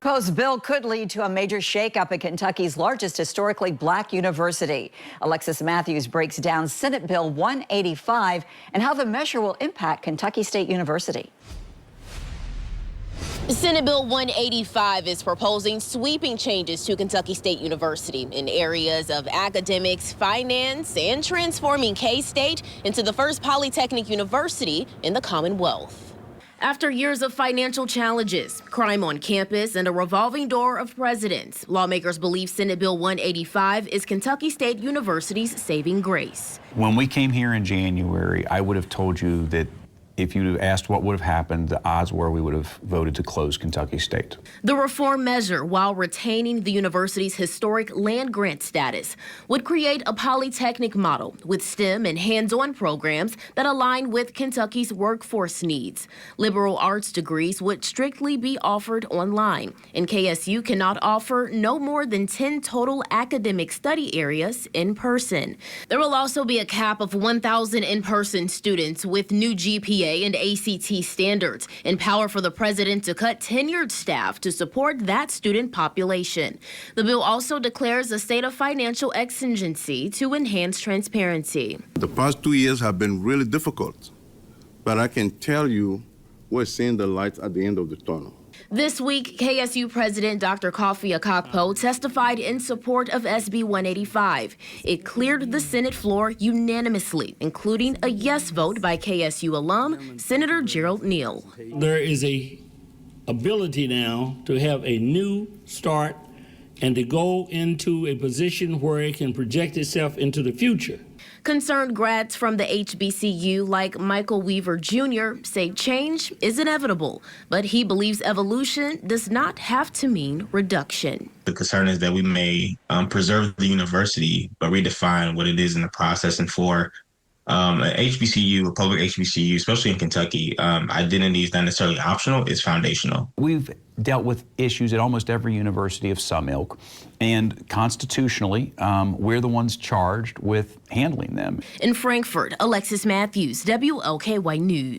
Proposed bill could lead to a major shakeup at Kentucky's largest historically black university. Alexis Matthews breaks down Senate Bill 185 and how the measure will impact Kentucky State University. Senate Bill 185 is proposing sweeping changes to Kentucky State University in areas of academics, finance, and transforming K-State into the first polytechnic university in the Commonwealth. After years of financial challenges, crime on campus, and a revolving door of presidents, lawmakers believe Senate Bill 185 is Kentucky State University's saving grace. When we came here in January, I would have told you that if you asked what would have happened, the odds were we would have voted to close Kentucky State. The reform measure, while retaining the university's historic land grant status, would create a polytechnic model with STEM and hands-on programs that align with Kentucky's workforce needs. Liberal arts degrees would strictly be offered online, and KSU cannot offer no more than 10 total academic study areas in person. There will also be a cap of 1,000 in-person students with new GPA and ACT standards, and power for the president to cut tenured staff to support that student population. The bill also declares a state of financial exigency to enhance transparency. The past 2 years have been really difficult, but I can tell you we're seeing the light at the end of the tunnel. This week, KSU President Dr. Kofi Akakpo testified in support of SB 185. It cleared the Senate floor unanimously, including a yes vote by KSU alum, Senator Gerald Neal. There is a ability now to have a new start and to go into a position where it can project itself into the future. Concerned grads from the HBCU like Michael Weaver Jr. say change is inevitable, but he believes evolution does not have to mean reduction. The concern is that we may preserve the university, but redefine what it is in the process. And for an HBCU, a public HBCU, especially in Kentucky, identity is not necessarily optional, it's foundational. We've dealt with issues at almost every university of some ilk, and constitutionally, we're the ones charged with handling them. In Frankfort, Alexis Matthews, WLKY News.